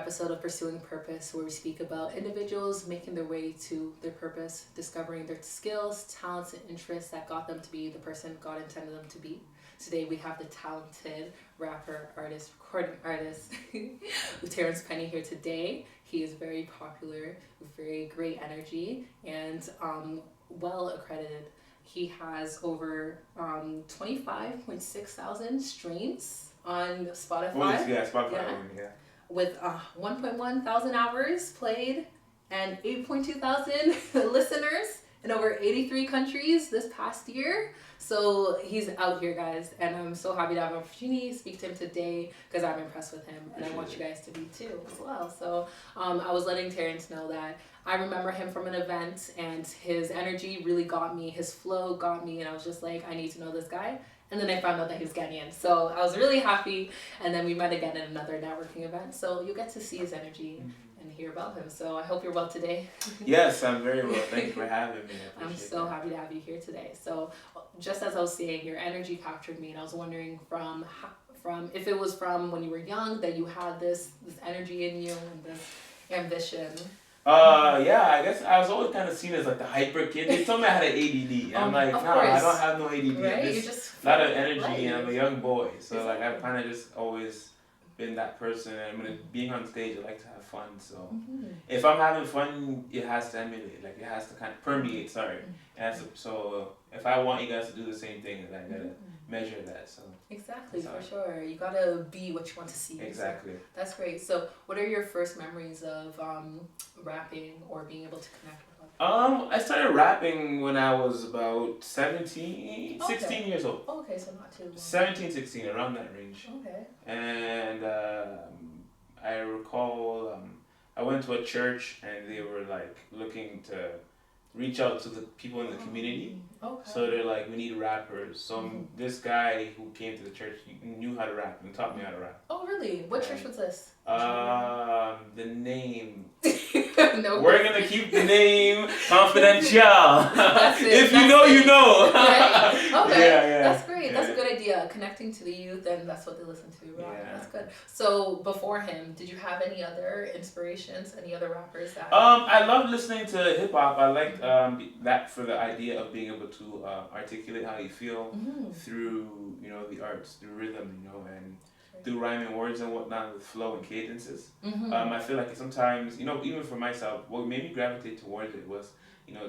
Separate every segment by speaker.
Speaker 1: episode of Pursuing Purpose, where we speak about individuals making their way to their purpose, discovering their skills, talents, and interests that got them to be the person God intended them to be. Today we have the talented rapper, artist, recording artist, Terence Penny here today. He is very popular, with very great energy, and well accredited. He has over 25.6 thousand streams on Spotify.
Speaker 2: Oh, yeah, Spotify. Yeah.
Speaker 1: With 1.1 thousand hours played and 8.2 thousand listeners in over 83 countries this past year. So he's out here, guys, and I'm so happy to have an opportunity to speak to him today because I'm impressed with him, and I want you guys to be too as well. So I was letting Terence know that I remember him from an event, and his energy really got me, his flow got me, and I was just like, I need to know this guy. And then I found out that he was Ghanaian, so I was really happy. And then we met again at another networking event, so you'll get to see his energy and hear about him. So I hope you're well today.
Speaker 2: Yes, I'm very well. Thank you for having me.
Speaker 1: I'm so happy to have you here today. So just as I was saying, your energy captured me, and I was wondering from if it was from when you were young that you had this energy in you and this ambition.
Speaker 2: Yeah, I guess I was always kind of seen as like the hyper kid. They told me I had an ADD. I'm like, no, I don't have no ADD.
Speaker 1: Right?
Speaker 2: I'm just a lot of energy, and I'm a young boy. So like I've kind of just always been that person. And when being on stage, I like to have fun. So if I'm having fun, it has to emulate. Like it has to kind of permeate. Sorry, it has to, so if I want you guys to do the same thing, then I gotta measure that. So
Speaker 1: exactly, for sure. You gotta be what you want to see.
Speaker 2: Exactly.
Speaker 1: So that's great. So what are your first memories of rapping or being able to connect with others?
Speaker 2: I started rapping when I was about 16 years old.
Speaker 1: Oh, okay, so not too long.
Speaker 2: 17, 16, around that range.
Speaker 1: Okay.
Speaker 2: And I recall I went to a church, and they were like looking to reach out to the people in the community.
Speaker 1: Okay.
Speaker 2: So they're like, we need rappers. So this guy who came to the church, he knew how to rap and taught me how to rap.
Speaker 1: Oh, really? What church was this?
Speaker 2: The name.
Speaker 1: No.
Speaker 2: We're gonna keep the name confidential.
Speaker 1: That's it.
Speaker 2: If you know, you know.
Speaker 1: Right? Okay.
Speaker 2: Yeah.
Speaker 1: That's great. That's a good idea. Connecting to the youth, and that's what they listen to. Right?
Speaker 2: Yeah.
Speaker 1: That's good. So before him, did you have any other inspirations? Any other rappers that?
Speaker 2: I love listening to hip hop. I like that for the idea of being able to articulate how you feel through the arts, through rhythm, and through rhyming words and whatnot with flow and cadences. I feel like sometimes, even for myself, what made me gravitate towards it was,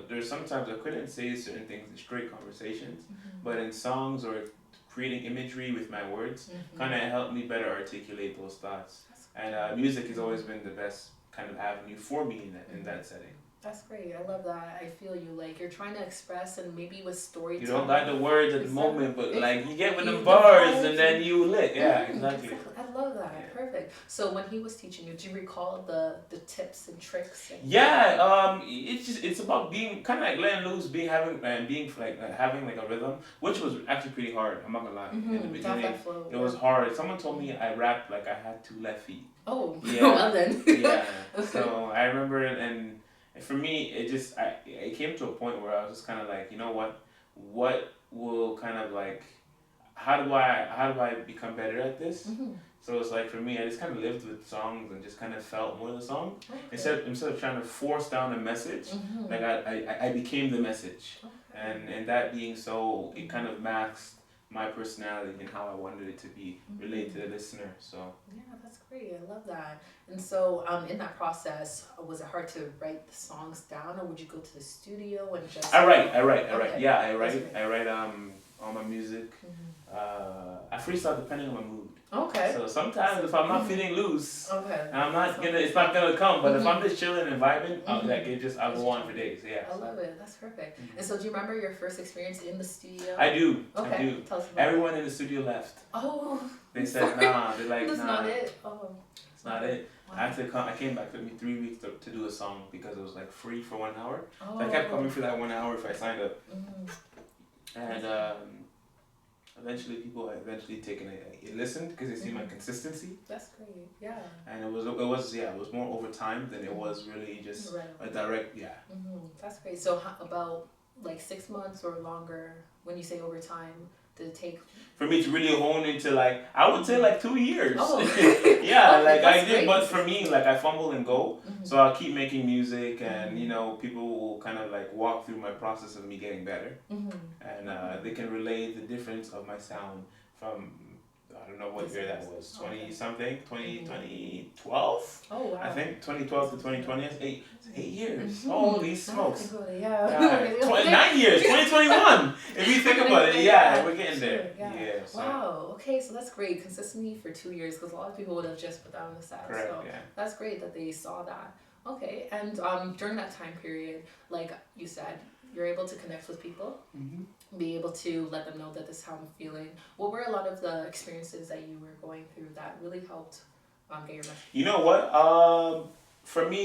Speaker 2: there's sometimes I couldn't say certain things in straight conversations, but in songs or creating imagery with my words kind of helped me better articulate those thoughts. And music has always been the best kind of avenue for me in that setting.
Speaker 1: That's great. I love that. I feel you. Like you're trying to express, and maybe with storytelling.
Speaker 2: You don't got the words at the moment, but like you get with the bars, and then you lit. Yeah, exactly.
Speaker 1: I love that. Yeah. Perfect. So when he was teaching you, do you recall the tips and tricks?
Speaker 2: It's about being kind of like letting loose, having like a rhythm, which was actually pretty hard. I'm not gonna lie. In the beginning, it was hard. Someone told me I rapped like I had 2 left feet.
Speaker 1: Oh,
Speaker 2: yeah.
Speaker 1: Well then.
Speaker 2: Yeah. So I remember and for me, it came to a point where I was just kind of like, you know what will kind of like, how do I become better at this? So it's like for me, I just kind of lived with songs and just kind of felt more of the song. Okay. Instead of trying to force down a message, like I became the message. Okay. And that being so, it kind of masked my personality and how I wanted it to be related to the listener. So
Speaker 1: yeah, that's great. I love that. And so in that process, was it hard to write the songs down, or would you go to the studio and just
Speaker 2: I write.
Speaker 1: Okay.
Speaker 2: Yeah, I write all my music. I freestyle depending on my mood.
Speaker 1: Okay.
Speaker 2: So sometimes if I'm not feeling loose,
Speaker 1: okay,
Speaker 2: it's not gonna come. But if I'm just chilling and vibing, I'll go on for days. Yeah.
Speaker 1: I love it. That's perfect. And so, do you remember your first experience in the studio?
Speaker 2: I do.
Speaker 1: Okay.
Speaker 2: I do.
Speaker 1: Tell us about
Speaker 2: Everyone in the studio left.
Speaker 1: Oh.
Speaker 2: They said nah. They're like
Speaker 1: That's
Speaker 2: nah.
Speaker 1: not it. Oh.
Speaker 2: It's not it.
Speaker 1: Wow.
Speaker 2: I came back. It took me 3 weeks to do a song because it was like free for 1 hour.
Speaker 1: Oh.
Speaker 2: So I kept coming for that 1 hour if I signed up. And eventually people listened because they see my consistency.
Speaker 1: That's great. Yeah.
Speaker 2: And it was more over time than it was really just a direct
Speaker 1: That's great. So how, about like 6 months or longer, when you say over time, Did it take?
Speaker 2: For me to really hone into like, I would say like 2 years.
Speaker 1: Oh.
Speaker 2: Yeah,
Speaker 1: Okay,
Speaker 2: like I
Speaker 1: that's
Speaker 2: did,
Speaker 1: great.
Speaker 2: but for me, like I fumble and go.
Speaker 1: Mhm.
Speaker 2: So I'll keep making music, and you know, people will kind of like walk through my process of me getting better,
Speaker 1: Mhm.
Speaker 2: and they can relate the difference of my sound from, I don't know what year that was, 20 something, 2012.
Speaker 1: Oh wow.
Speaker 2: I think 2012 to 2020. That's 8 years.
Speaker 1: Mhm.
Speaker 2: Holy
Speaker 1: Now
Speaker 2: smokes.
Speaker 1: I think about it, yeah.
Speaker 2: Yeah, 9 years, 2021. If you think about it, yeah, we're getting there.
Speaker 1: Sure, yeah.
Speaker 2: So,
Speaker 1: Wow. Okay, so that's great. Consistency for 2 years, because a lot of people would have just put that on the side.
Speaker 2: correct,
Speaker 1: So
Speaker 2: yeah.
Speaker 1: that's great that they saw that. Okay, and during that time period, like you said, you're able to connect with people, be able to let them know that this is how I'm feeling. What were a lot of the experiences that you were going through that really helped get your message?
Speaker 2: You know what? For me,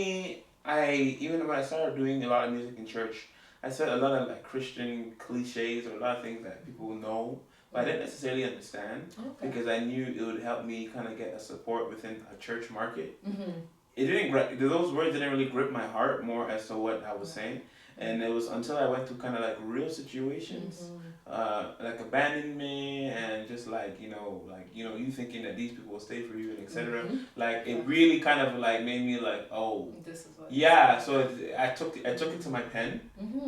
Speaker 2: even when I started doing a lot of music in church, I said a lot of like Christian cliches or a lot of things that people know, but I didn't necessarily understand because I knew it would help me kind of get a support within a church market. It didn't those words didn't really grip my heart more as to what I was saying. And it was until I went through kind of like real situations, like abandonment and just like you thinking that these people will stay for you and etc. Like it really kind of like made me like, oh,
Speaker 1: this is what.
Speaker 2: yeah. So I took it to my pen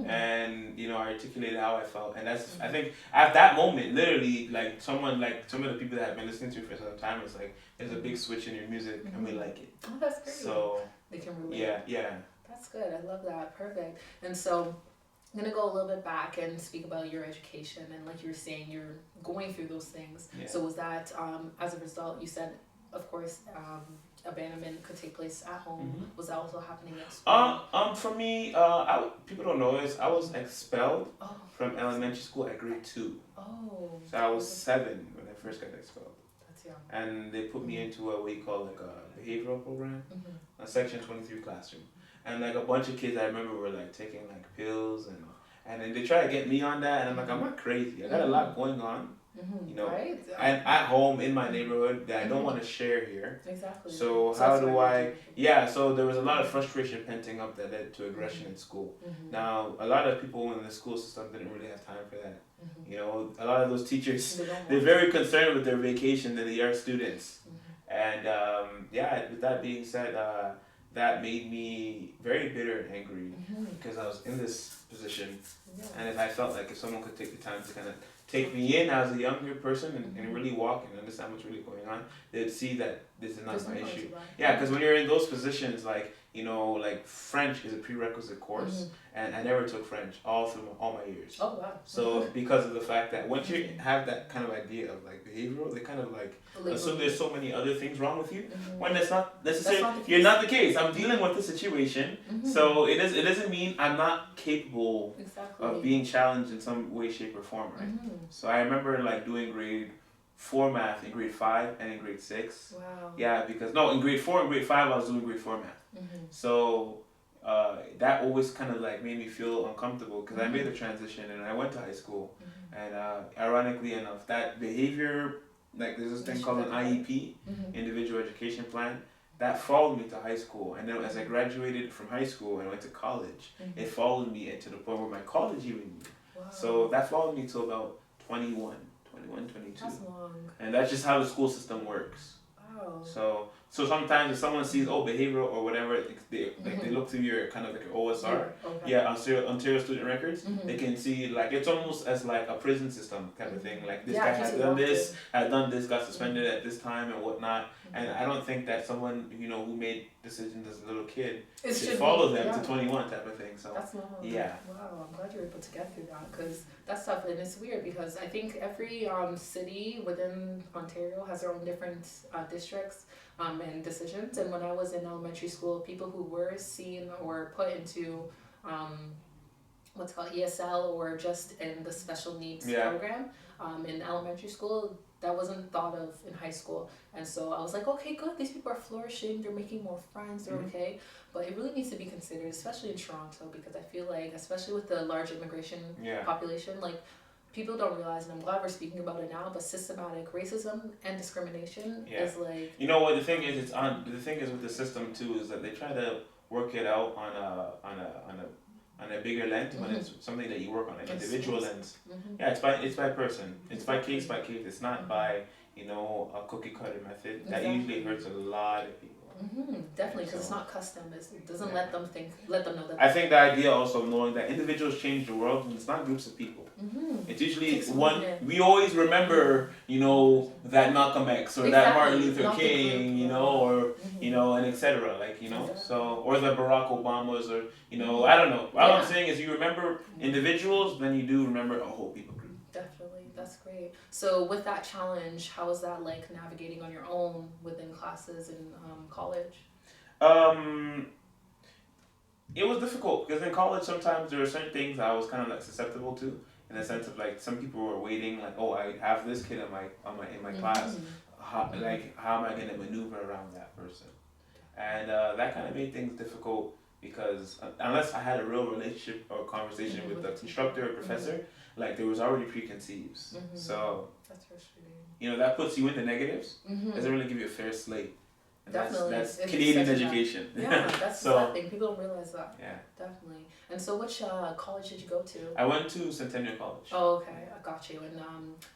Speaker 2: and I articulated how I felt, and that's I think at that moment literally like some of the people that have been listening to you for some time, it's like there's a big switch in your music and we like it.
Speaker 1: Oh, that's great.
Speaker 2: So
Speaker 1: they can relate.
Speaker 2: yeah.
Speaker 1: That's good. I love that. Perfect. And so I'm going to go a little bit back and speak about your education. And like you were saying, you're going through those things.
Speaker 2: Yeah.
Speaker 1: So was that, as a result, you said, of course, abandonment could take place at home. Was that also happening at school?
Speaker 2: For me, people don't know this. I was expelled from elementary school at grade 2.
Speaker 1: Oh.
Speaker 2: So I was 7 when I first got expelled.
Speaker 1: That's young.
Speaker 2: And they put me into what we call like a behavioral program, a section 23 classroom. And like a bunch of kids I remember were like taking like pills and then they try to get me on that, and I'm like, I'm not crazy. I got a lot going on,
Speaker 1: right?
Speaker 2: and at home in my neighborhood that I don't want to share here.
Speaker 1: Exactly.
Speaker 2: So how do I? Yeah. So there was a lot of frustration penting up that led to aggression in school. Now a lot of people in the school system didn't really have time for that. A lot of those teachers they're very concerned with their vacation than they are students. And with that being said, that made me very bitter and angry because I was in this position, and if I felt like if someone could take the time to kind of take me in as a younger person and really walk and understand what's really going on, they'd see that this is not my issue. Yeah, because when you're in those positions, like French is a prerequisite course, and I never took French all through all my years.
Speaker 1: Oh wow!
Speaker 2: So because of the fact that once you have that kind of idea of like behavioral, they kind of like assume there's so many other things wrong with you when that's not necessarily. You're not the case. I'm dealing with the situation, so it doesn't mean I'm not capable of being challenged in some way, shape, or form, right? So I remember like doing grade 4 math in grade 5 and in grade 6.
Speaker 1: Wow.
Speaker 2: Yeah, because in grade 4 and grade 5 I was doing grade 4 math. So that always kind of like made me feel uncomfortable because I made the transition and I went to high school, and ironically enough, that behavior, like there's this thing called an IEP, individual education plan, that followed me to high school, and then as I graduated from high school and went to college, it followed me to the point where my college even knew.
Speaker 1: Wow.
Speaker 2: So that followed me till about 21, 22.
Speaker 1: That's long.
Speaker 2: And that's just how the school system works.
Speaker 1: Wow.
Speaker 2: So sometimes if someone sees behavioral or whatever, they look through your kind of like your OSR, Ontario Student Records, they can see like it's almost as like a prison system kind of thing. Like this guy has done this, got suspended at this time and whatnot. And I don't think that someone who made decisions as a little kid should follow them to 21 type of thing. So
Speaker 1: that's normal.
Speaker 2: Yeah.
Speaker 1: Wow, I'm glad you were able to get through that because that's tough, and it's weird because I think every city within Ontario has their own different districts and decisions. And when I was in elementary school, people who were seen or put into what's called ESL or just in the special needs program in elementary school, that wasn't thought of in high school. And so I was like, okay, good, these people are flourishing, they're making more friends, they're okay. But it really needs to be considered, especially in Toronto, because I feel like, especially with the large immigration population, like people don't realize, and I'm glad we're speaking about it now, but systematic racism and discrimination is like...
Speaker 2: You know what, the thing is with the system too, is that they try to work it out on a on a bigger lens when it's something that you work on an individual lens. Yeah, it's by person. It's by case. It's not by, you know, a cookie cutter method. That usually hurts a lot of people.
Speaker 1: Definitely, because it's not custom. It doesn't let them know that.
Speaker 2: I think the idea also of knowing that individuals change the world, and it's not groups of people. It's usually one. We always remember, you know, that Malcolm X or that Martin Luther King, you know, or you know, and etc. Like, you know, so, or the Barack Obamas, or you know, I don't know. All I'm saying is, you remember individuals, then you do remember a whole people group.
Speaker 1: Definitely, that's great. So with that challenge, how was that like navigating on your own within classes in college?
Speaker 2: It was difficult because in college sometimes there were certain things I was kind of like susceptible to, in the sense of like some people were waiting like, oh, I have this kid in my class, how am I going to maneuver around that person, and that kind of made things difficult because unless I had a real relationship or conversation with the instructor or professor, like there was already preconceived. So
Speaker 1: that's frustrating.
Speaker 2: You know, that puts you in the negatives. Doesn't really give you a fair slate. And
Speaker 1: Definitely.
Speaker 2: That's Canadian education.
Speaker 1: Yeah, that's the sad thing. People don't realize that.
Speaker 2: Yeah.
Speaker 1: Definitely. And so which college did you go to?
Speaker 2: I went to Centennial College.
Speaker 1: Oh, okay. I got you.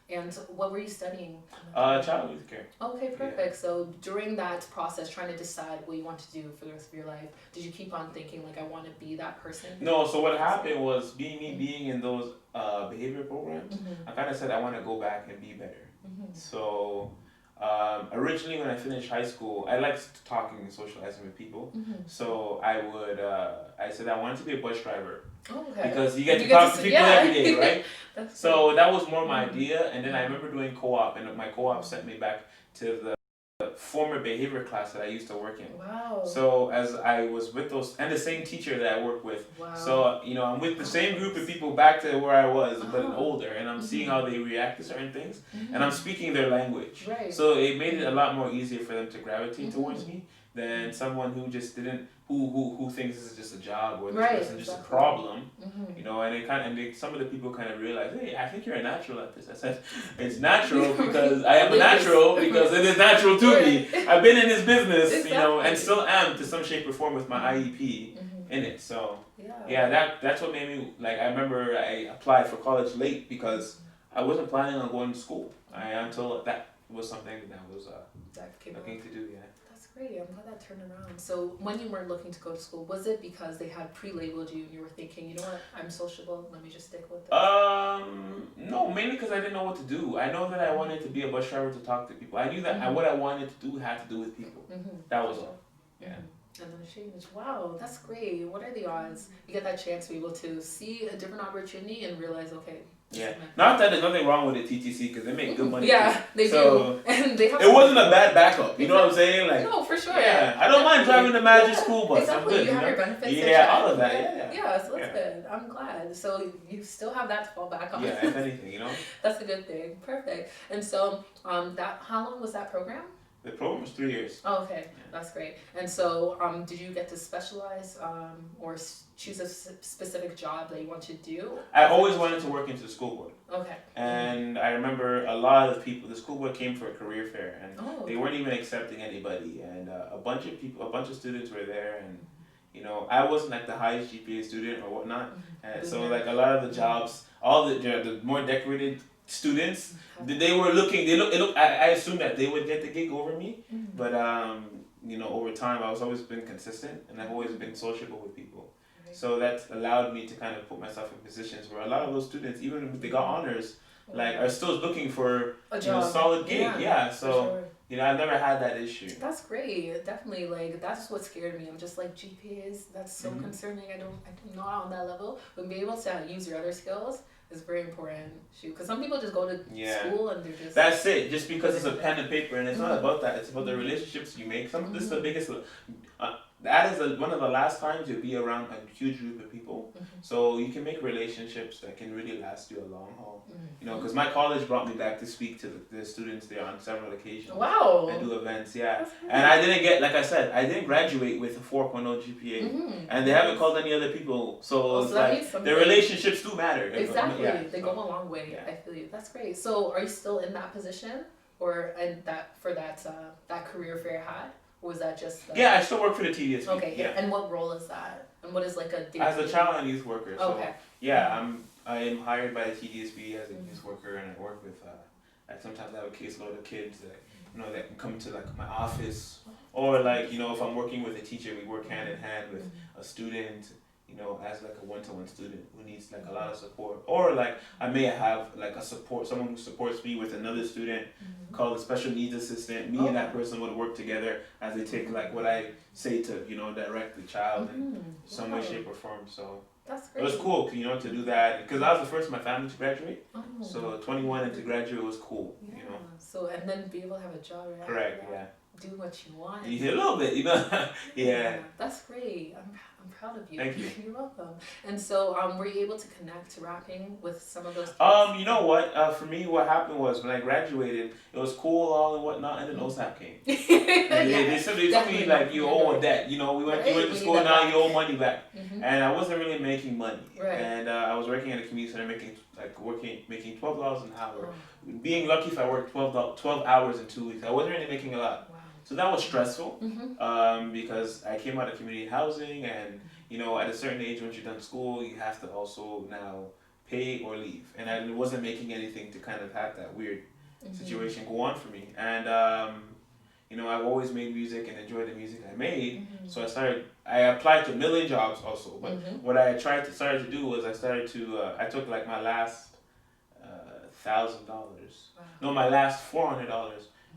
Speaker 1: And what were you studying?
Speaker 2: Child youth care.
Speaker 1: Okay, perfect. Yeah. So during that process, trying to decide what you want to do for the rest of your life, did you keep on thinking, like, I want to be that person?
Speaker 2: No, so what happened was, being in those behavior programs, I kind of said I want to go back and be better. So originally when I finished high school, I liked talking and socializing with people. So I said I wanted to be a bus driver.
Speaker 1: Oh, okay.
Speaker 2: Because you get to talk to people every day, right? So that was more my idea. And then I remember doing co-op, and my co-op sent me back to the former behavior class that I used to work in.
Speaker 1: Wow.
Speaker 2: So as I was with those, and the same teacher that I work with.
Speaker 1: Wow.
Speaker 2: So, you know, I'm with the same group of people back to where I was, but older, and I'm seeing how they react to certain things, and I'm speaking their language.
Speaker 1: Right.
Speaker 2: So it made it a lot more easier for them to gravitate towards me than someone who just didn't, who thinks this is just a job, or this person is just a problem. You know, and some of the people kind of realize, hey, I think you're a natural at this. I said, it's natural because I am a natural, because it is natural to me. I've been in this business, you know, and still am to some shape or form with my IEP in it. So that's what made me, like, I remember I applied for college late because I wasn't planning on going to school until that was something that I was looking to do.
Speaker 1: Great, I'm glad that turned around. So when you weren't looking to go to school, was it because they had pre-labeled you and you were thinking, you know what, I'm sociable, let me just stick with it?
Speaker 2: No, mainly because I didn't know what to do. I know that I wanted to be a bus driver to talk to people. I knew that what I wanted to do had to do with people. That was all. Yeah.
Speaker 1: And then change. Wow, that's great. What are the odds you get that chance to be able to see a different opportunity and realize, okay.
Speaker 2: Yeah, not that there's nothing wrong with the TTC because they make good money.
Speaker 1: Yeah, they do. And they have.
Speaker 2: It wasn't a bad backup. You know what I'm saying? Like,
Speaker 1: no, for sure.
Speaker 2: Yeah, I don't mind driving the Magic School Bus.
Speaker 1: Exactly.
Speaker 2: I'm good,
Speaker 1: you have your benefits.
Speaker 2: Yeah, all of that.
Speaker 1: Yeah, so that's good. I'm glad. So you still have that to fall back on.
Speaker 2: Yeah, if anything, you know.
Speaker 1: That's a good thing. Perfect. And so, how long was that program?
Speaker 2: The program was 3 years.
Speaker 1: Oh, okay, that's great. And so, did you get to specialize or choose a specific job that you want to do?
Speaker 2: I always wanted to work into the school board.
Speaker 1: Okay.
Speaker 2: And I remember a lot of people, the school board came for a career fair, and they weren't even accepting anybody. And a bunch of students were there, and you know, I wasn't like the highest GPA student or whatnot. And so like a lot of the jobs, all the more decorated students, they were looking. I assumed that they would get the gig over me, but you know, over time, I've always been consistent, and I've always been sociable with people. So that allowed me to kind of put myself in positions where a lot of those students, even if they got honors, like are still looking for a solid gig. Yeah. So you know, I've never had that issue.
Speaker 1: That's great. Definitely, like that's what scared me. I'm just like GPAs. That's so concerning. I'm not on that level, but being able to use your other skills is very important. Because some people just go to school and they're just.
Speaker 2: That's it. Just because it's a pen and paper, and it's not about that. It's about the relationships you make. This is the biggest. That is one of the last times you'll be around a huge group of people, so you can make relationships that can really last you a long haul. You know, because my college brought me back to speak to the students there on several occasions.
Speaker 1: Wow.
Speaker 2: And do events, and I didn't get, like I said, I didn't graduate with a 4.0 GPA, and they haven't called any other people, so it's like their relationships do matter.
Speaker 1: Exactly, they go a long way. I feel you. That's great. So, are you still in that position, or that career fair hat? Or was that just?
Speaker 2: I still work for the TDSP.
Speaker 1: Okay, and what role is that? And what is like a day?
Speaker 2: As a child and youth worker. So
Speaker 1: Okay.
Speaker 2: yeah, I am hired by the TDSB as a youth worker, and I work with. Sometimes I have a caseload of kids that that can come to like my office, or like if I'm working with a teacher, we work hand in hand with a student. As like a one-to-one student who needs like a lot of support, or like I may have like someone who supports me with another student called a special needs assistant. Me and that person would work together as they take like what I say to direct the child in some way, shape, or form. So
Speaker 1: that's great.
Speaker 2: it was cool, to do that because I was the first in my family to graduate. So 21 and to graduate was cool.
Speaker 1: Yeah. So and then be able to have a job, right?
Speaker 2: Correct. Yeah.
Speaker 1: Do what you want.
Speaker 2: A little bit, yeah.
Speaker 1: That's great. I'm proud of you.
Speaker 2: Thank you.
Speaker 1: You're welcome. And so, were you able to connect to rapping with some of those kids?
Speaker 2: You know what? For me, what happened was when I graduated, it was cool, all and whatnot, and then OSAP came. They told me like you owe a debt. You went to school, now you owe money back. And I wasn't really making money.
Speaker 1: Right.
Speaker 2: And I was working at a community center, making $12 an hour. Being lucky if I worked 12 hours in 2 weeks. I wasn't really making a lot.
Speaker 1: Wow.
Speaker 2: So that was stressful because I came out of community housing, and at a certain age, once you're done school, you have to also now pay or leave. And I wasn't making anything to kind of have that weird situation go on for me. And I've always made music and enjoyed the music I made. So I applied to a million jobs also. But what I started to do was I took like my last $1,000.
Speaker 1: Wow.
Speaker 2: No, my last $400.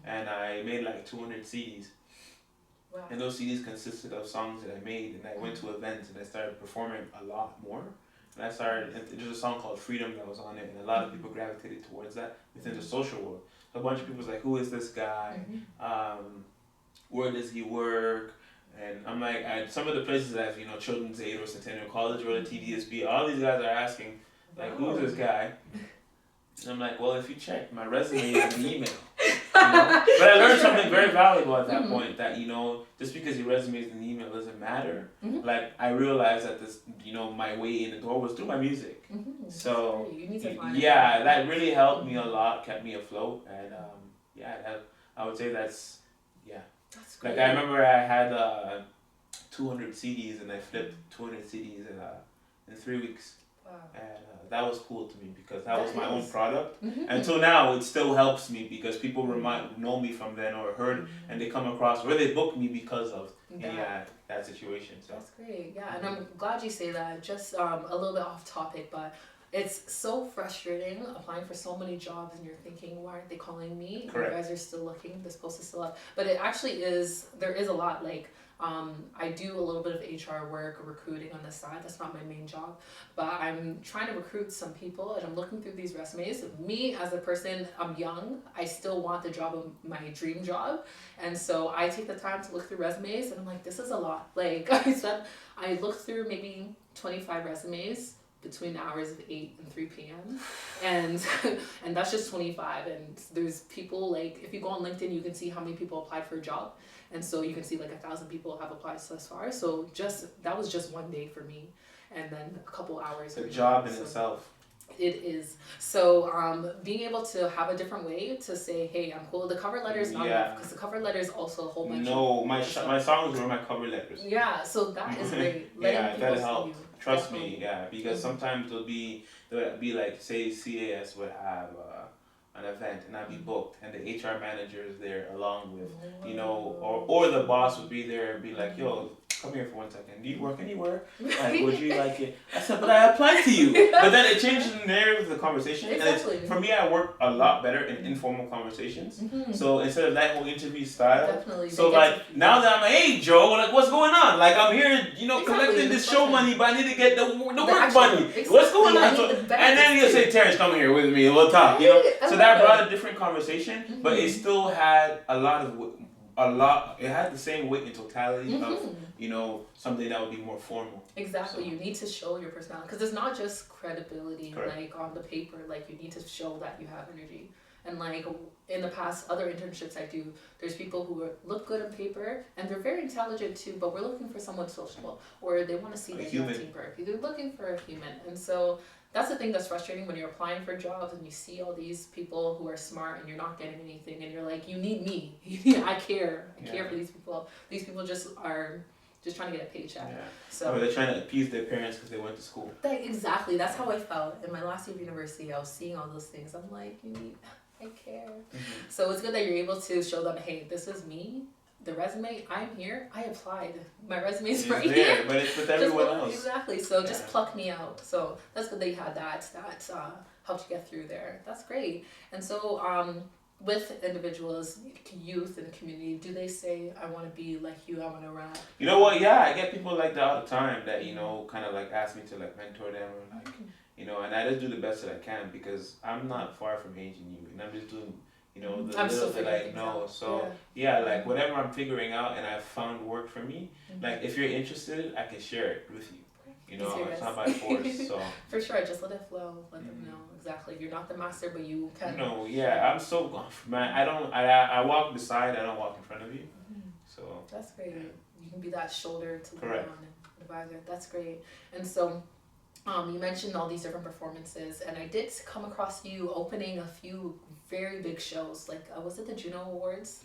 Speaker 2: And I made like 200 CDs.
Speaker 1: Wow.
Speaker 2: And those CDs consisted of songs that I made, and I went to events and I started performing a lot more. And there's a song called Freedom that was on it, and a lot of people gravitated towards that within the social world. A bunch of people was like, who is this guy? Where does he work? And I'm like, some of the places that have, Children's Aid or Centennial College or the TDSB, all these guys are asking, like, who's this guy? And I'm like, well, if you check, my resume is an email. But I learned something very valuable at that point, that, just because your resume is an email doesn't matter. Like, I realized that this, my way in the door was through my music. So,
Speaker 1: you need to find
Speaker 2: that really helped me a lot, kept me afloat. And, I would say that's great. Like, I remember I had 200 CDs, and I flipped 200 CDs in 3 weeks.
Speaker 1: Wow.
Speaker 2: And that was cool to me because that was my own product. Until now, it still helps me because people know me from then or heard, and they come across or they book me because of that situation. So that's
Speaker 1: great. Yeah, and I'm glad you say that. Just a little bit off topic, but it's so frustrating applying for so many jobs and you're thinking, why aren't they calling me?
Speaker 2: Correct.
Speaker 1: You guys are still looking. This post is still up. But it actually is. There is a lot like. I do a little bit of HR work or recruiting on the side. That's not my main job, but I'm trying to recruit some people, and I'm looking through these resumes. Me as a person, I'm young. I still want the job of my dream job, and so I take the time to look through resumes, and I'm like, this is a lot. Like I looked through maybe 25 resumes between the hours of 8 and 3 p.m. and that's just 25. And there's people like, if you go on LinkedIn, you can see how many people applied for a job. And so you can see like 1,000 people have applied thus far. So that was just one day for me, and then a couple hours.
Speaker 2: The job in itself.
Speaker 1: It is. So being able to have a different way to say, hey, I'm cool. The cover letter is not enough, because the cover letter is also a whole bunch.
Speaker 2: No, my songs were my cover letters.
Speaker 1: Yeah, so that is great.
Speaker 2: That helped. Trust me, because sometimes there'll be like, say CAS would have an event and I'd be booked, and the HR manager is there along with, or the boss would be there and be like, yo, come here for 1 second. Do you work anywhere? Like, would you like it? I said, but I applied to you. But then it changes the narrative of the conversation.
Speaker 1: Exactly.
Speaker 2: And for me, I work a lot better in informal conversations. So instead of that whole interview style.
Speaker 1: Definitely.
Speaker 2: So like, now that I'm like, hey Joe, like what's going on? Like I'm here, collecting this show money, but I need to get the work money. Exactly. What's going on? So, and then you'll say, Terence, come here with me, we'll talk. So that brought a different conversation, but it still had it had the same weight and totality of, something that would be more formal.
Speaker 1: Exactly.
Speaker 2: So.
Speaker 1: You need to show your personality, because it's not just credibility.
Speaker 2: Correct.
Speaker 1: Like on the paper, like you need to show that you have energy. And like in the past other internships I do, there's people who look good on paper and they're very intelligent too, but we're looking for someone sociable, or they want to see their team work. They're looking for a human. And so that's the thing that's frustrating when you're applying for jobs and you see all these people who are smart and you're not getting anything, and you're like, you need me. I care. I care for these people. These people just are just trying to get a paycheck.
Speaker 2: Yeah.
Speaker 1: So
Speaker 2: or they're trying to appease their parents because they went to school.
Speaker 1: Exactly. That's how I felt in my last year of university. I was seeing all those things. I'm like, I care.
Speaker 2: Mm-hmm.
Speaker 1: So it's good that you're able to show them, hey, this is me. The resume, I'm here. I applied. My resume's right
Speaker 2: there,
Speaker 1: here.
Speaker 2: but it's with everyone else.
Speaker 1: Exactly. So just pluck me out. So that's good that you had that. That helped you get through there. That's great. And so with individuals, youth and community, do they say, I want to be like you, I want to rap?
Speaker 2: You know what? Yeah, I get people like that all the time that, kind of like ask me to like mentor them or like, and I just do the best that I can because I'm not far from aging you and I'm just doing, the little that I know. So yeah, like whatever I'm figuring out and I've found work for me, like if you're interested, I can share it with you. It's not by force. So
Speaker 1: for sure, just let it flow. Let them know exactly. You're not the master, but you can.
Speaker 2: No, yeah, I'm so man. I walk beside. I don't walk in front of you. So
Speaker 1: that's great. You can be that shoulder to lean on
Speaker 2: correct.
Speaker 1: and advisor. That's great. And so, you mentioned all these different performances, and I did come across you opening a few very big shows. Like, was it the Juno Awards?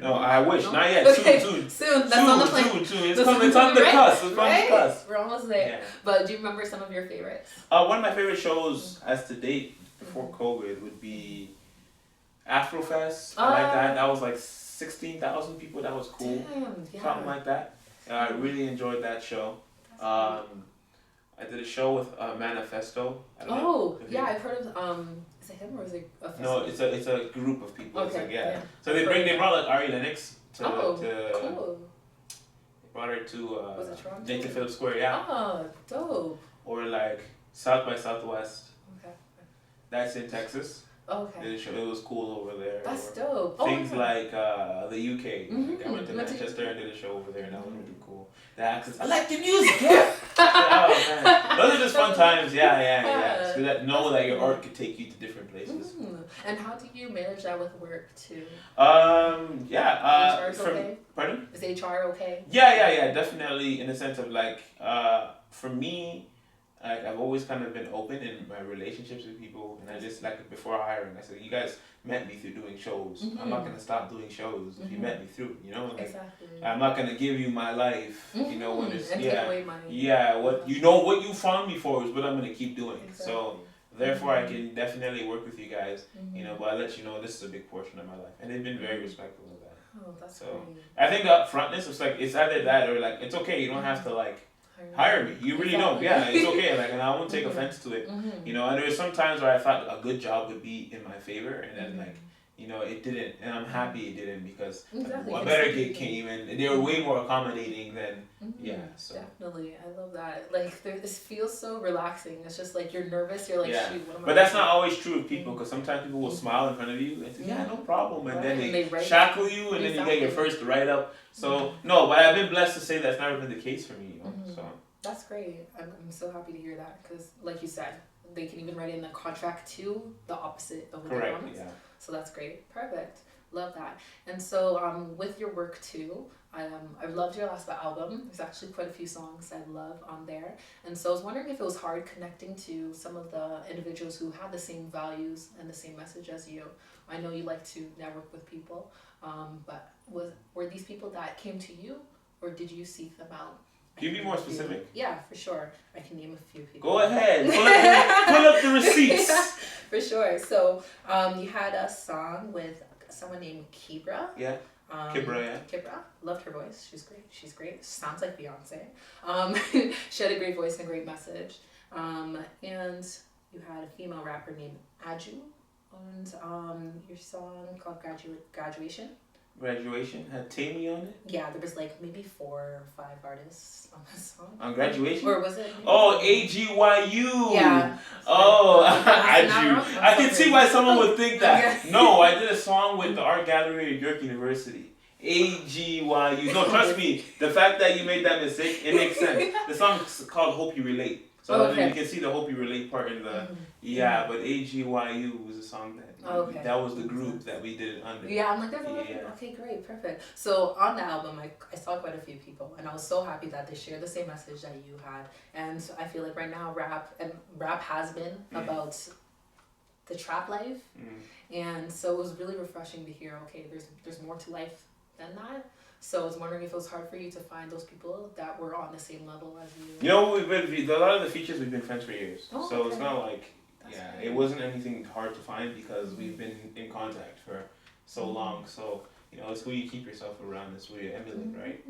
Speaker 2: No, I wish. Not yet.
Speaker 1: Okay.
Speaker 2: Soon.
Speaker 1: That's on the plane.
Speaker 2: Soon. It's on the cusp. It's on the cusp.
Speaker 1: We're almost there.
Speaker 2: Yeah.
Speaker 1: But do you remember some of your favorites?
Speaker 2: One of my favorite shows as to date before COVID would be Afrofest. I like that. That was like 16,000 people. That was cool.
Speaker 1: Damn, yeah.
Speaker 2: Something like that. I really enjoyed that show. I did a show with Manifesto. I don't know
Speaker 1: yeah, I've heard of is it him or is it a festival?
Speaker 2: No, it's a group of people.
Speaker 1: Okay,
Speaker 2: It's like, So they brought like Ari Lennox to
Speaker 1: cool.
Speaker 2: They brought her to
Speaker 1: was it Toronto?
Speaker 2: Jacob Phillips Square, yeah.
Speaker 1: Oh, dope.
Speaker 2: Or like South by Southwest.
Speaker 1: Okay.
Speaker 2: That's in Texas.
Speaker 1: Okay.
Speaker 2: It was cool over there.
Speaker 1: That's dope.
Speaker 2: Things like the UK. Like I went to
Speaker 1: Went to
Speaker 2: Manchester and did a show over there, and that was really cool. The accents. I like the music. Yeah. Oh man, those are just fun times. Yeah. So that know that your art could take you to different places.
Speaker 1: And how do you manage that with work too?
Speaker 2: HR is
Speaker 1: okay?
Speaker 2: Pardon?
Speaker 1: Is HR okay?
Speaker 2: Yeah. Definitely in the sense of like, for me, I've always kind of been open in my relationships with people, and I just like before hiring, I said, you guys met me through doing shows. I'm not gonna stop doing shows if you met me through. Like,
Speaker 1: exactly.
Speaker 2: I'm not gonna give you my life. When it's
Speaker 1: and take away money.
Speaker 2: Yeah, what you found me for is what I'm gonna keep doing.
Speaker 1: Exactly.
Speaker 2: So therefore, I can definitely work with you guys. But I let you know this is a big portion of my life, and they've been very respectful of that.
Speaker 1: Oh, that's
Speaker 2: so
Speaker 1: great.
Speaker 2: I think the upfrontness is like it's either that or like it's okay. You don't have to like hire me. You really don't. Yeah, it's okay. Like, and I won't take offense to it. And there were some times where I thought a good job would be in my favor, and then like, it didn't, and I'm happy it didn't because a better gig came, and they were way more accommodating than So
Speaker 1: definitely, I love that. Like, this feels so relaxing. It's just like you're nervous. You're like, shoot, what am I?
Speaker 2: But that's not always true of people because sometimes people will smile in front of you and say, yeah, no problem, and then they shackle you, and then you get your first write up. So no, but I've been blessed to say that's never been the case for me. So
Speaker 1: that's great. I'm so happy to hear that because, like you said, they can even write in the contract too the opposite of what they promised. Yeah. So that's great. Perfect. Love that. And so with your work too, I loved your last album. There's actually quite a few songs I love on there. And so I was wondering if it was hard connecting to some of the individuals who had the same values and the same message as you. I know you like to network with people, but were these people that came to you or did you seek them out?
Speaker 2: Can you be more specific?
Speaker 1: Yeah, for sure. I can name a few people.
Speaker 2: Go ahead. Pull up the receipts.
Speaker 1: Yeah, for sure. So you had a song with someone named Kibra.
Speaker 2: Yeah. Kibra.
Speaker 1: Loved her voice. She's great. Sounds like Beyonce. She had a great voice and a great message. And you had a female rapper named Aju. And your song called Graduation
Speaker 2: had Tammy on it?
Speaker 1: Yeah, there was like maybe 4 or 5 artists on this song.
Speaker 2: On Graduation?
Speaker 1: Or was it?
Speaker 2: Oh, AGYU!
Speaker 1: Yeah.
Speaker 2: Oh, Aju. I can see why someone would think that. No, I did a song with the art gallery at York University. AGYU. No, trust me, the fact that you made that mistake, it makes sense. The song's called Hope You Relate. So you can see the Hope You Relate part in the... Yeah, but AGYU was a song that... that was the group that we did it under.
Speaker 1: Yeah, I'm like, okay, great, perfect. So on the album, I saw quite a few people, and I was so happy that they shared the same message that you had. And so I feel like right now, rap has been about the trap life, and so it was really refreshing to hear. Okay, there's more to life than that. So I was wondering if it was hard for you to find those people that were on the same level as you.
Speaker 2: You know, a lot of the features we've been friends for years,
Speaker 1: Oh,
Speaker 2: so
Speaker 1: okay.
Speaker 2: it's not like
Speaker 1: That's
Speaker 2: yeah,
Speaker 1: great.
Speaker 2: it wasn't anything hard to find because we've been in contact for so long. So you know, it's who you keep yourself around. It's who you emulate, right?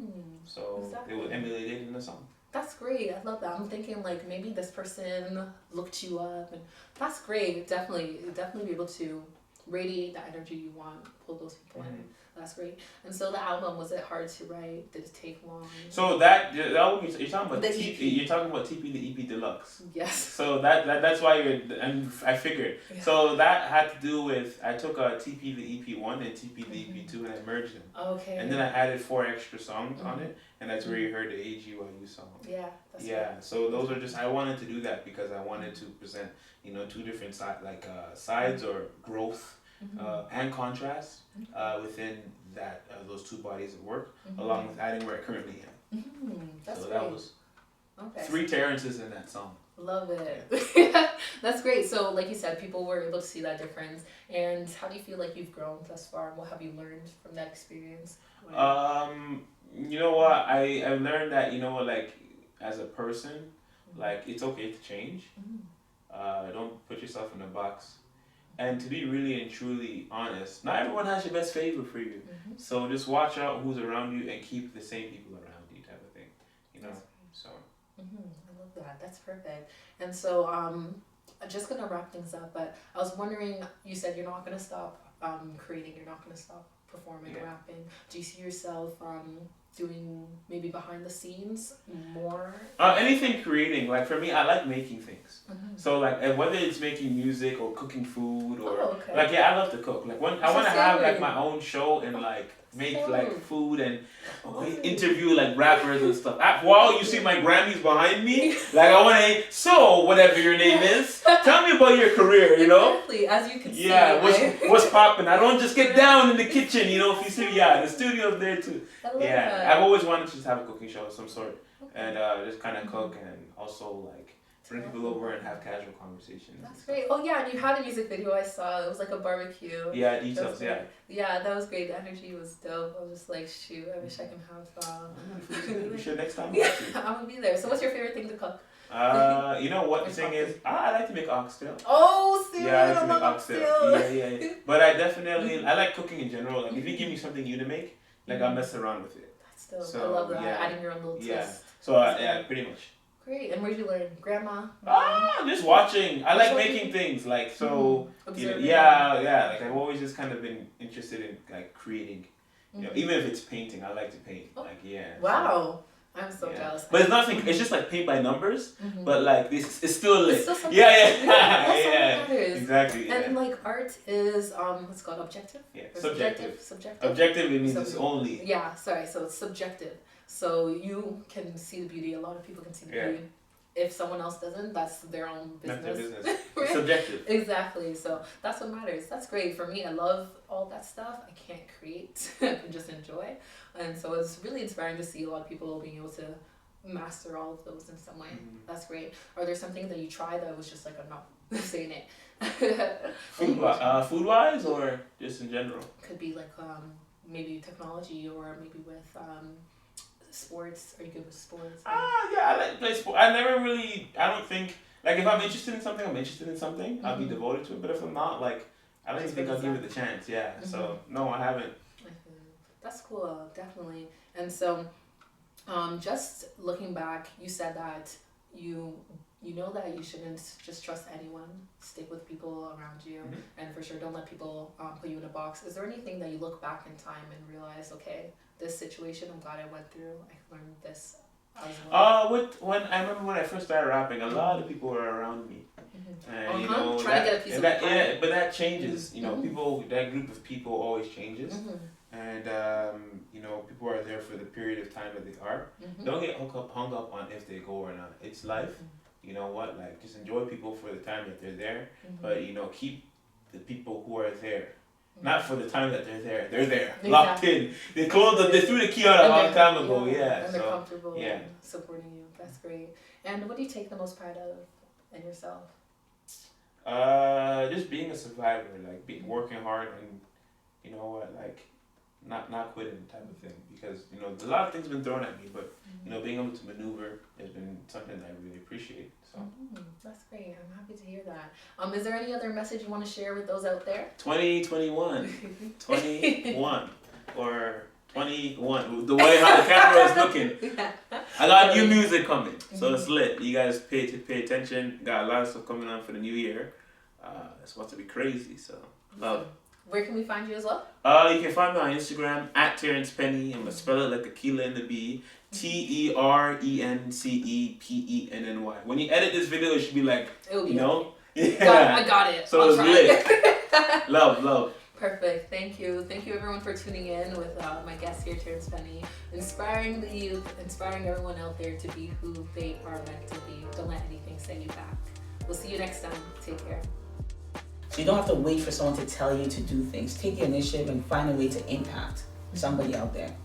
Speaker 2: So
Speaker 1: Exactly.
Speaker 2: it was emulated in the song.
Speaker 1: That's great. I love that. I'm thinking like maybe this person looked you up, and that's great. Definitely be able to radiate the energy you want, pull those people in. That's great. And so the album, was it hard to write? Did it take long?
Speaker 2: So that album you're talking about
Speaker 1: The
Speaker 2: TP,
Speaker 1: EP.
Speaker 2: you're talking about TP the EP Deluxe.
Speaker 1: Yes.
Speaker 2: So that's why and I figured.
Speaker 1: Yeah.
Speaker 2: So that had to do with I took a TP the EP 1 and TP the EP 2 and I merged them.
Speaker 1: Okay.
Speaker 2: And then I added 4 extra songs on it, and that's where you heard the AGYU song.
Speaker 1: Yeah. That's
Speaker 2: Yeah. So those are just I wanted to do that because I wanted to present two different sides or growth and contrast within that those two bodies of work, along with adding where I currently am.
Speaker 1: That's
Speaker 2: so
Speaker 1: great.
Speaker 2: that was
Speaker 1: okay.
Speaker 2: 3 Terrences in that song.
Speaker 1: Love it. That's great. So like you said, people were able to see that difference. And how do you feel like you've grown thus far? What have you learned from that experience?
Speaker 2: You know what? I've learned that, like as a person, like it's okay to change. Don't put yourself in a box. And to be really and truly honest, not everyone has your best favor for you. So just watch out who's around you and keep the same people around you, type of thing. So.
Speaker 1: I love that. That's perfect. And so, I'm just gonna wrap things up. But I was wondering, you said you're not gonna stop creating. You're not gonna stop performing, rapping. Do you see yourself doing maybe behind the scenes more?
Speaker 2: Anything creating. Like for me, I like making things. So like whether it's making music or cooking food or I love to cook. Like when I want to have like my own show and like make like food and interview like rappers and stuff. While you see my Grammys behind me, like I want to. So whatever your name is, tell me about your career.
Speaker 1: Exactly, as you can see.
Speaker 2: Yeah, what's popping? I don't just get down in the kitchen. If you see, the studio's there too.
Speaker 1: I love that.
Speaker 2: I've always wanted to just have a cooking show of some sort, and just kind of cook and also like bring people over and have casual conversations.
Speaker 1: That's great. Oh yeah, and you had a music video I saw. It was like a barbecue.
Speaker 2: Yeah, details.
Speaker 1: Yeah, that was great. The energy was dope. I was just like, shoot, I wish I can have.
Speaker 2: We should next time.
Speaker 1: Yeah, I'm gonna be there. So, what's your favorite thing to cook?
Speaker 2: You know what the thing is? I like to make oxtail.
Speaker 1: Oh, still.
Speaker 2: Yeah, I like to make oxtail. Yeah. But I definitely I like cooking in general. Like if you give me something new to make, like I'll mess around with it.
Speaker 1: That's dope.
Speaker 2: So,
Speaker 1: I love that. Adding your own little twist.
Speaker 2: Yeah. So pretty much.
Speaker 1: Great. And where'd you learn? Grandma?
Speaker 2: Just watching. I like making things. Like so. Like I've always just kind of been interested in like creating. Even if it's painting, I like to paint.
Speaker 1: Wow. I'm so jealous.
Speaker 2: But it's nothing. It's just like paint by numbers. But like this, it's still lit.
Speaker 1: It's still something.
Speaker 2: Yeah. Exactly.
Speaker 1: And like art is what's it called, objective?
Speaker 2: Yeah.
Speaker 1: Or
Speaker 2: Subjective.
Speaker 1: Subjective.
Speaker 2: Objective means it's only.
Speaker 1: Yeah. Sorry. So it's subjective. So you can see the beauty. A lot of people can see the beauty. If someone else doesn't, that's their own business.
Speaker 2: That's their business. It's subjective.
Speaker 1: Exactly. So that's what matters. That's great. For me, I love all that stuff. I can't create. I can just enjoy. And so it's really inspiring to see a lot of people being able to master all of those in some way. That's great. Are there something that you tried that was just like, I'm not saying it?
Speaker 2: Food-wise or just in general?
Speaker 1: Could be like maybe technology or maybe with sports. Are you good with sports?
Speaker 2: I like to play sport. I don't think, like if I'm interested in something, I'll be devoted to it. But if I'm not, like, I don't even think I'll give it the chance. Yeah. So, no, I haven't.
Speaker 1: That's cool, definitely. And so, just looking back, you said that you know that you shouldn't just trust anyone. Stick with people around you, and for sure, don't let people put you in a box. Is there anything that you look back in time and realize, okay, this situation, I'm glad I went through. I learned this as well.
Speaker 2: When I remember when I first started rapping, a lot of people were around me, and
Speaker 1: trying to get a piece of the pie.
Speaker 2: But that changes. People, that group of people always changes. And people are there for the period of time that they are. Don't get hung up on if they go or not. It's life. You know what? Like just enjoy people for the time that they're there. But keep the people who are there. Not for the time that they're there. They're there, locked in. They threw the key out a long time ago.
Speaker 1: And they're comfortable. Supporting you. That's great. And what do you take the most pride of in yourself?
Speaker 2: Just being a survivor. Like working hard and not quitting type of thing, because you know a lot of things been thrown at me, but you know being able to maneuver has been something that I really appreciate. So
Speaker 1: that's great. I'm happy to hear that. Is there any other message you want to share with those out there?
Speaker 2: 2021, 21 or 21. The way how the camera is looking, I got new music coming, so it's lit. You guys pay attention. Got a lot of stuff coming on for the new year. It's about to be crazy. So love.
Speaker 1: Where can we find you as well?
Speaker 2: You can find me on Instagram at Terence Penny. I'm gonna spell it like Aquila and the B. TERENCEPENNY. When you edit this video, it should be like, you know,
Speaker 1: yeah. I got it.
Speaker 2: So it's lit. Love.
Speaker 1: Perfect. Thank you everyone for tuning in with my guest here, Terence Penny, inspiring the youth, inspiring everyone out there to be who they are meant to be. Don't let anything set you back. We'll see you next time. Take care.
Speaker 3: So you don't have to wait for someone to tell you to do things. Take the initiative and find a way to impact somebody out there.